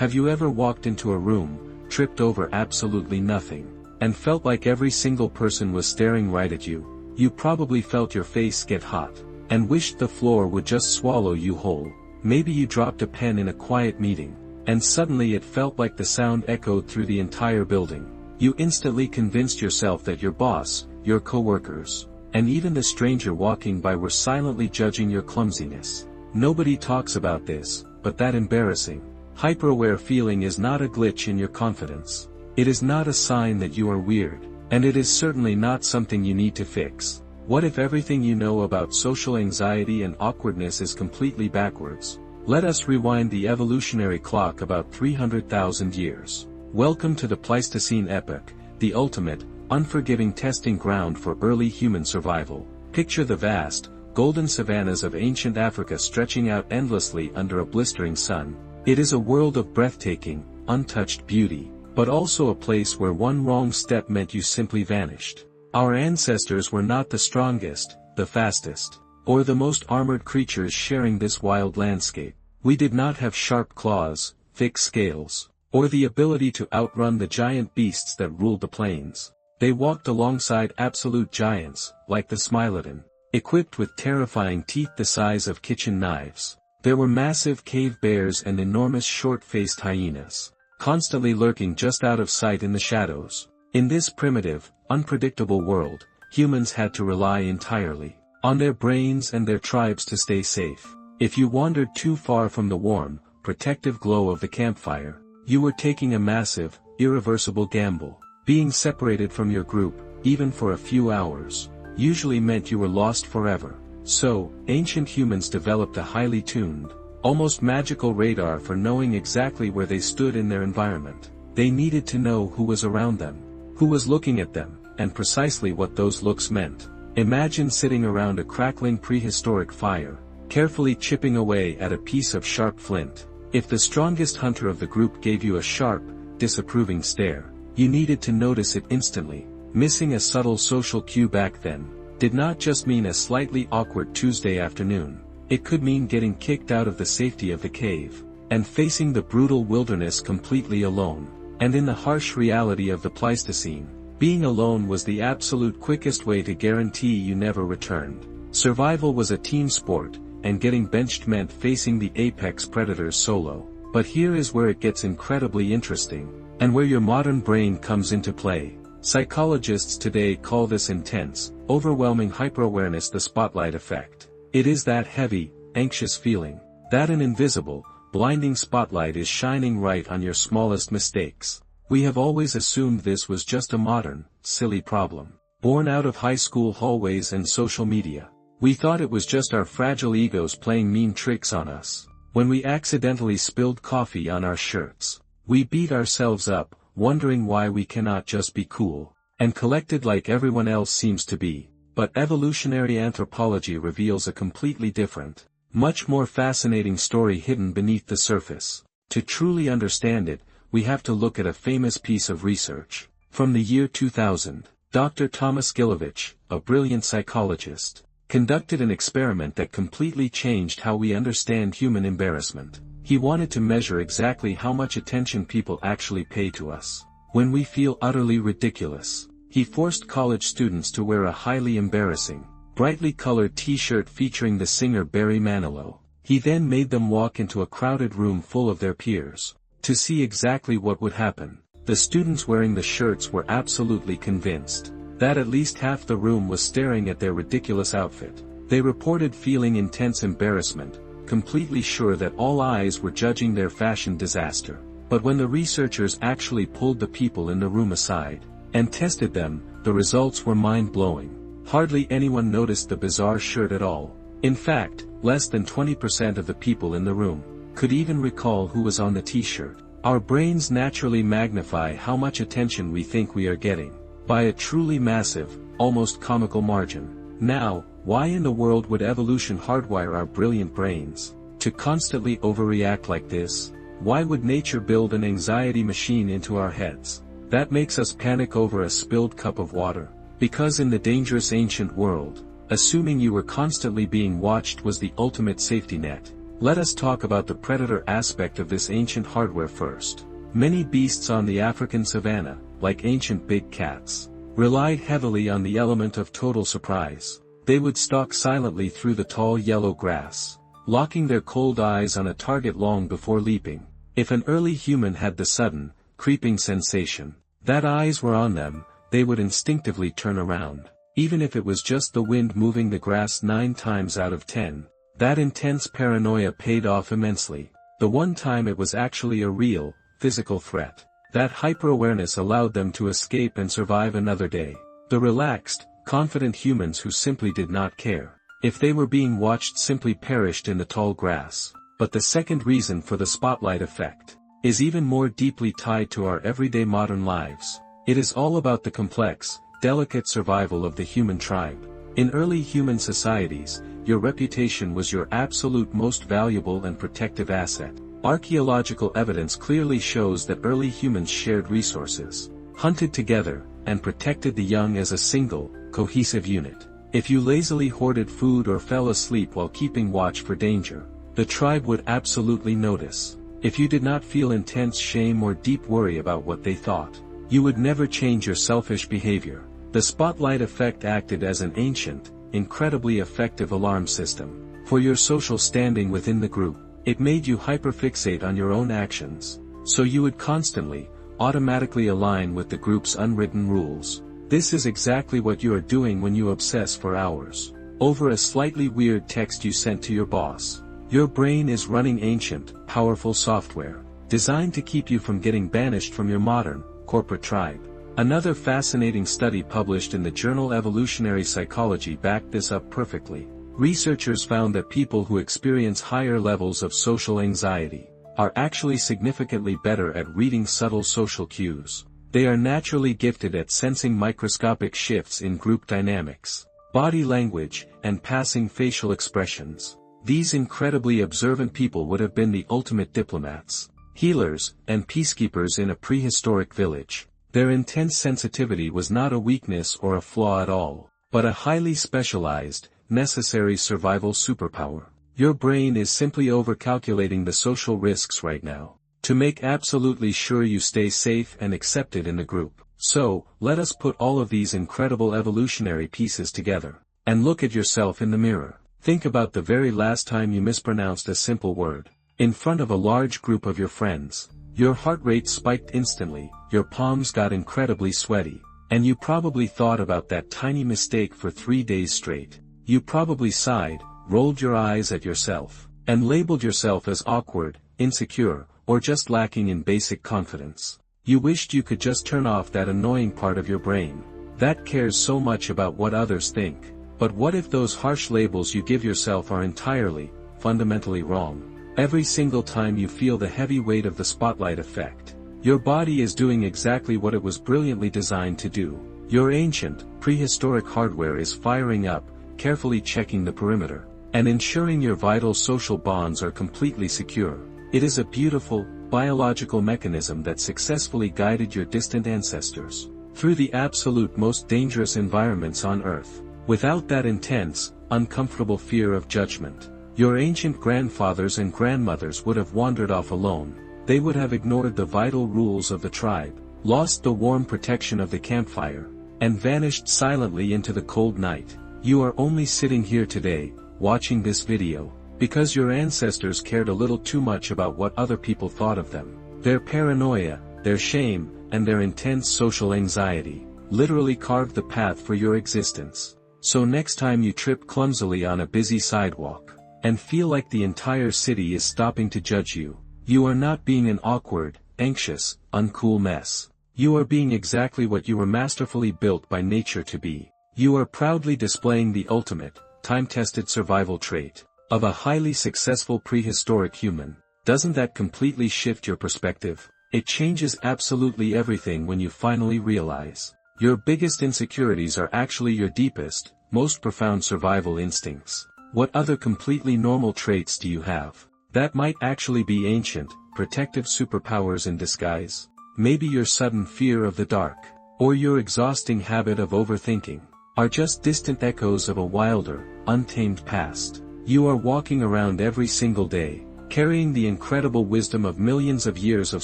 Have you ever walked into a room, tripped over absolutely nothing, and felt like every single person was staring right at you? You probably felt your face get hot, and wished the floor would just swallow you whole. Maybe you dropped a pen in a quiet meeting, and suddenly it felt like the sound echoed through the entire building. You instantly convinced yourself that your boss, your coworkers, and even the stranger walking by were silently judging your clumsiness. Nobody talks about this, but that embarrassing, hyper-aware feeling is not a glitch in your confidence. It is not a sign that you are weird, and it is certainly not something you need to fix. What if everything you know about social anxiety and awkwardness is completely backwards? Let us rewind the evolutionary clock about 300,000 years. Welcome to the Pleistocene epoch, the ultimate, unforgiving testing ground for early human survival. Picture the vast, golden savannas of ancient Africa stretching out endlessly under a blistering sun. It is a world of breathtaking, untouched beauty, but also a place where one wrong step meant you simply vanished. Our ancestors were not the strongest, the fastest, or the most armored creatures sharing this wild landscape. We did not have sharp claws, thick scales, or the ability to outrun the giant beasts that ruled the plains. They walked alongside absolute giants, like the Smilodon, equipped with terrifying teeth the size of kitchen knives. There were massive cave bears and enormous short-faced hyenas, constantly lurking just out of sight in the shadows. In this primitive, unpredictable world, humans had to rely entirely on their brains and their tribes to stay safe. If you wandered too far from the warm, protective glow of the campfire, you were taking a massive, irreversible gamble. Being separated from your group, even for a few hours, usually meant you were lost forever. So, ancient humans developed a highly tuned, almost magical radar for knowing exactly where they stood in their environment. They needed to know who was around them, who was looking at them, and precisely what those looks meant. Imagine sitting around a crackling prehistoric fire, carefully chipping away at a piece of sharp flint. If the strongest hunter of the group gave you a sharp, disapproving stare, you needed to notice it instantly. Missing a subtle social cue back then did not just mean a slightly awkward Tuesday afternoon. It could mean getting kicked out of the safety of the cave, and facing the brutal wilderness completely alone. And in the harsh reality of the Pleistocene, being alone was the absolute quickest way to guarantee you never returned. Survival was a team sport, and getting benched meant facing the apex predators solo. But here is where it gets incredibly interesting, and where your modern brain comes into play. Psychologists today call this intense, overwhelming hyperawareness the spotlight effect. It is that heavy, anxious feeling, that an invisible, blinding spotlight is shining right on your smallest mistakes. We have always assumed this was just a modern, silly problem, born out of high school hallways and social media. We thought it was just our fragile egos playing mean tricks on us. When we accidentally spilled coffee on our shirts, we beat ourselves up, wondering why we cannot just be cool and collected like everyone else seems to be. But evolutionary anthropology reveals a completely different, much more fascinating story hidden beneath the surface. To truly understand it, we have to look at a famous piece of research. From the year 2000, Dr. Thomas Gilovich, a brilliant psychologist, conducted an experiment that completely changed how we understand human embarrassment. He wanted to measure exactly how much attention people actually pay to us when we feel utterly ridiculous. He forced college students to wear a highly embarrassing, brightly colored t-shirt featuring the singer Barry Manilow. He then made them walk into a crowded room full of their peers, to see exactly what would happen. The students wearing the shirts were absolutely convinced that at least half the room was staring at their ridiculous outfit. They reported feeling intense embarrassment, completely sure that all eyes were judging their fashion disaster. But when the researchers actually pulled the people in the room aside and tested them, the results were mind-blowing. Hardly anyone noticed the bizarre shirt at all. In fact, less than 20% of the people in the room could even recall who was on the t-shirt. Our brains naturally magnify how much attention we think we are getting, by a truly massive, almost comical margin. Now, why in the world would evolution hardwire our brilliant brains to constantly overreact like this? Why would nature build an anxiety machine into our heads that makes us panic over a spilled cup of water? Because in the dangerous ancient world, assuming you were constantly being watched was the ultimate safety net. Let us talk about the predator aspect of this ancient hardware first. Many beasts on the African savanna, like ancient big cats, relied heavily on the element of total surprise. They would stalk silently through the tall yellow grass, locking their cold eyes on a target long before leaping. If an early human had the sudden, creeping sensation that eyes were on them, they would instinctively turn around. Even if it was just the wind moving the grass 9 times out of 10, that intense paranoia paid off immensely. The one time it was actually a real, physical threat, that hyper-awareness allowed them to escape and survive another day. The relaxed, confident humans who simply did not care if they were being watched simply perished in the tall grass. But the second reason for the spotlight effect is even more deeply tied to our everyday modern lives. It is all about the complex, delicate survival of the human tribe. In early human societies, your reputation was your absolute most valuable and protective asset. Archaeological evidence clearly shows that early humans shared resources, hunted together, and protected the young as a single, cohesive unit. If you lazily hoarded food or fell asleep while keeping watch for danger, the tribe would absolutely notice. If you did not feel intense shame or deep worry about what they thought, you would never change your selfish behavior. The spotlight effect acted as an ancient, incredibly effective alarm system for your social standing within the group. It made you hyperfixate on your own actions, so you would constantly, automatically align with the group's unwritten rules. This is exactly what you are doing when you obsess for hours over a slightly weird text you sent to your boss. Your brain is running ancient, powerful software, designed to keep you from getting banished from your modern, corporate tribe. Another fascinating study published in the journal Evolutionary Psychology backed this up perfectly. Researchers found that people who experience higher levels of social anxiety are actually significantly better at reading subtle social cues. They are naturally gifted at sensing microscopic shifts in group dynamics, body language, and passing facial expressions. These incredibly observant people would have been the ultimate diplomats, healers, and peacekeepers in a prehistoric village. Their intense sensitivity was not a weakness or a flaw at all, but a highly specialized, necessary survival superpower. Your brain is simply overcalculating the social risks right now, to make absolutely sure you stay safe and accepted in the group. So, let us put all of these incredible evolutionary pieces together, and look at yourself in the mirror. Think about the very last time you mispronounced a simple word, in front of a large group of your friends. Your heart rate spiked instantly, your palms got incredibly sweaty, and you probably thought about that tiny mistake for 3 days straight. You probably sighed, rolled your eyes at yourself, and labeled yourself as awkward, insecure, or just lacking in basic confidence. You wished you could just turn off that annoying part of your brain that cares so much about what others think. But what if those harsh labels you give yourself are entirely, fundamentally wrong? Every single time you feel the heavy weight of the spotlight effect, your body is doing exactly what it was brilliantly designed to do. Your ancient, prehistoric hardware is firing up, carefully checking the perimeter, and ensuring your vital social bonds are completely secure. It is a beautiful, biological mechanism that successfully guided your distant ancestors through the absolute most dangerous environments on Earth, without that intense, uncomfortable fear of judgment. Your ancient grandfathers and grandmothers would have wandered off alone. They would have ignored the vital rules of the tribe, lost the warm protection of the campfire, and vanished silently into the cold night. You are only sitting here today, watching this video, because your ancestors cared a little too much about what other people thought of them. Their paranoia, their shame, and their intense social anxiety literally carved the path for your existence. So next time you trip clumsily on a busy sidewalk, and feel like the entire city is stopping to judge you, you are not being an awkward, anxious, uncool mess. You are being exactly what you were masterfully built by nature to be. You are proudly displaying the ultimate, time-tested survival trait of a highly successful prehistoric human. Doesn't that completely shift your perspective? It changes absolutely everything when you finally realize your biggest insecurities are actually your deepest, most profound survival instincts. What other completely normal traits do you have that might actually be ancient, protective superpowers in disguise? Maybe your sudden fear of the dark, or your exhausting habit of overthinking, are just distant echoes of a wilder, untamed past. You are walking around every single day, carrying the incredible wisdom of millions of years of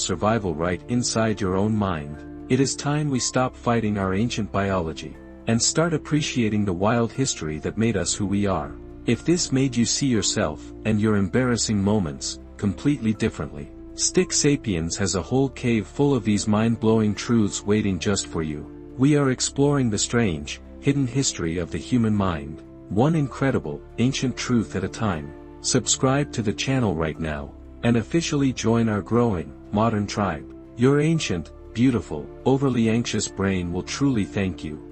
survival right inside your own mind. It is time we stop fighting our ancient biology, and start appreciating the wild history that made us who we are. If this made you see yourself, and your embarrassing moments, completely differently, stick Sapiens has a whole cave full of these mind-blowing truths waiting just for you. We are exploring the strange, hidden history of the human mind, one incredible, ancient truth at a time. Subscribe to the channel right now, and officially join our growing, modern tribe. Your ancient, beautiful, overly anxious brain will truly thank you.